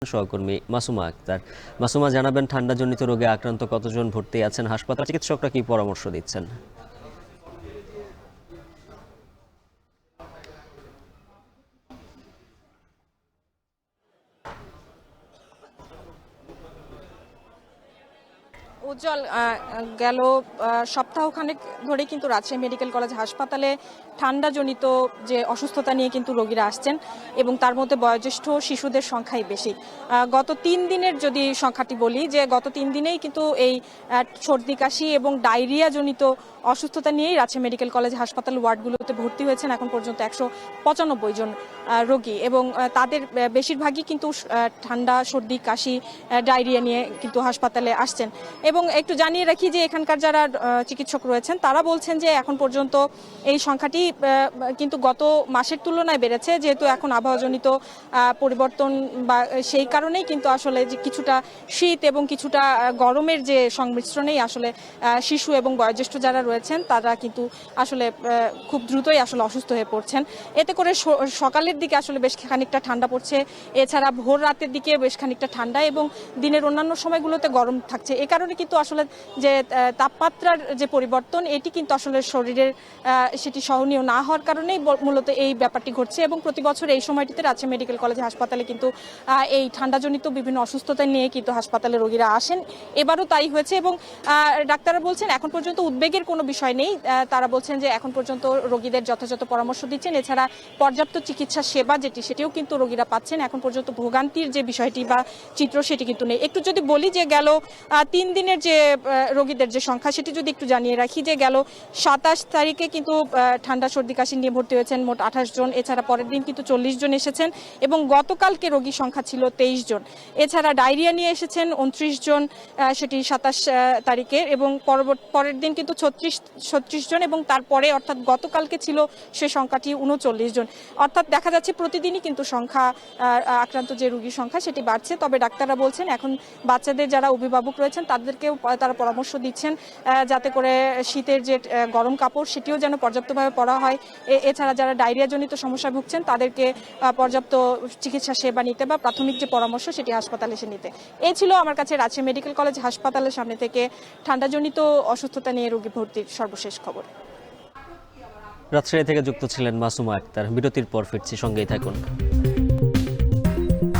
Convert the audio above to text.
সহকর্মী মাসুমা আক্তার। মাসুমা, জানাবেন ঠান্ডাজনিত রোগে আক্রান্ত কতজন ভর্তি আছেন হাসপাতালে, চিকিৎসকরা কি পরামর্শ দিচ্ছেন? উজ্জ্বল, গেল সপ্তাহখানেক ধরে কিন্তু রাজশাহী মেডিকেল কলেজ হাসপাতালে ঠান্ডাজনিত যে অসুস্থতা নিয়ে কিন্তু রোগীরা আসছেন এবং তার মধ্যে বয়োজ্যেষ্ঠ শিশুদের সংখ্যাই বেশি। গত 3 দিনের যদি সংখ্যাটি বলি, যে গত 3 দিনেই কিন্তু এই সর্দি কাশি এবং ডায়রিয়া জনিত অসুস্থতা নিয়েই রাজশাহী মেডিকেল কলেজ হাসপাতাল ওয়ার্ডগুলোতে ভর্তি হয়েছেন এখন পর্যন্ত 195 জন রোগী, এবং তাদের বেশিরভাগই কিন্তু ঠান্ডা, সর্দি, কাশি, ডায়রিয়া নিয়ে কিন্তু হাসপাতালে আসছেন। এবং একটু জানিয়ে রাখি যে এখানকার যারা চিকিৎসক রয়েছেন তারা বলছেন যে এখন পর্যন্ত এই সংখ্যাটি কিন্তু গত মাসের তুলনায় বেড়েছে, যেহেতু এখন আবহাওয়াজনিত পরিবর্তন বা সেই কারণেই কিন্তু আসলে যে কিছুটা শীত এবং কিছুটা গরমের যে সংমিশ্রণেই আসলে শিশু এবং বয়োজ্যেষ্ঠ যারা রয়েছেন তারা কিন্তু আসলে খুব দ্রুতই আসলে অসুস্থ হয়ে পড়ছেন। এতে করে সকালের দিকে আসলে বেশ খানিকটা ঠান্ডা পড়ছে, এছাড়া ভোর রাতের দিকে বেশ খানিকটা ঠান্ডা এবং দিনের অন্যান্য সময়গুলোতে গরম থাকছে। এ কারণে কিন্তু আসলে যে তাপমাত্রার যে পরিবর্তন এটি কিন্তু আসলে শরীরের সেটি সহনীয় না হওয়ার কারণেই মূলত এই ব্যাপারটি ঘটছে। এবং প্রতি বছর এই সময়টিতে রাজশাহী মেডিকেল কলেজ হাসপাতালে কিন্তু এই ঠান্ডাজনিত বিভিন্ন অসুস্থতা নিয়ে কিন্তু হাসপাতালে রোগীরা আসেন, এবারও তাই হয়েছে। এবং ডাক্তাররা বলছেন এখন পর্যন্ত উদ্বেগের কোনো বিষয় নেই, তারা বলছেন যে এখন পর্যন্ত রোগীদের যথাযথ পরামর্শ দিচ্ছেন, এছাড়া পর্যাপ্ত চিকিৎসা সেবা সেটিও কিন্তু রোগীরা পাচ্ছেন। এখন পর্যন্ত ভোগান্তির যে বিষয়টি বা চিত্র সেটি কিন্তু নেই। একটু যদি বলি যে গেল 3 দিনের যে রোগীদের যে সংখ্যা সেটি যদি একটু জানিয়ে রাখি, যে গেল 27 তারিখে কিন্তু ঠান্ডা, সর্দি, কাশি নিয়ে ভর্তি হয়েছেন মোট 28 জন, এছাড়া পরের দিন কিন্তু 40 জন এসেছেন এবং গতকালকে রোগীর সংখ্যা ছিল 23 জন। এছাড়া ডায়রিয়া নিয়ে এসেছেন 29 জন, সেটি 27 তারিখে, এবং পরের দিন কিন্তু 36 জন, এবং তারপরে অর্থাৎ গতকালকে ছিল সে সংখ্যাটি 39 জন। অর্থাৎ দেখা যাচ্ছে প্রতিদিনই কিন্তু সংখ্যা, আক্রান্ত যে রোগীর সংখ্যা সেটি বাড়ছে। তবে ডাক্তাররা বলছেন এখন বাচ্চাদের যারা অভিভাবক রয়েছেন তাদেরকেও তারা পরামর্শ দিচ্ছেন যাতে করে শীতের যে গরম কাপড় সেটিও যেন পর্যাপ্তভাবে পরা হয়। এছাড়া যারা ডায়রিয়া জনিত সমস্যায় ভুগছেন তাদেরকে পর্যাপ্ত চিকিৎসা সেবা নিতে বা প্রাথমিক যে পরামর্শ সেটি হাসপাতালে এসে নিতে। এই ছিল আমার কাছে রাজশাহী মেডিকেল কলেজ হাসপাতালের সামনে থেকে ঠান্ডাজনিত অসুস্থতা নিয়ে রোগী ভর্তির সর্বশেষ খবর। রাজশাহী থেকে যুক্ত ছিলেন মাসুমা আক্তার। বিরতির পর ফিরছি, সঙ্গেই থাকুন।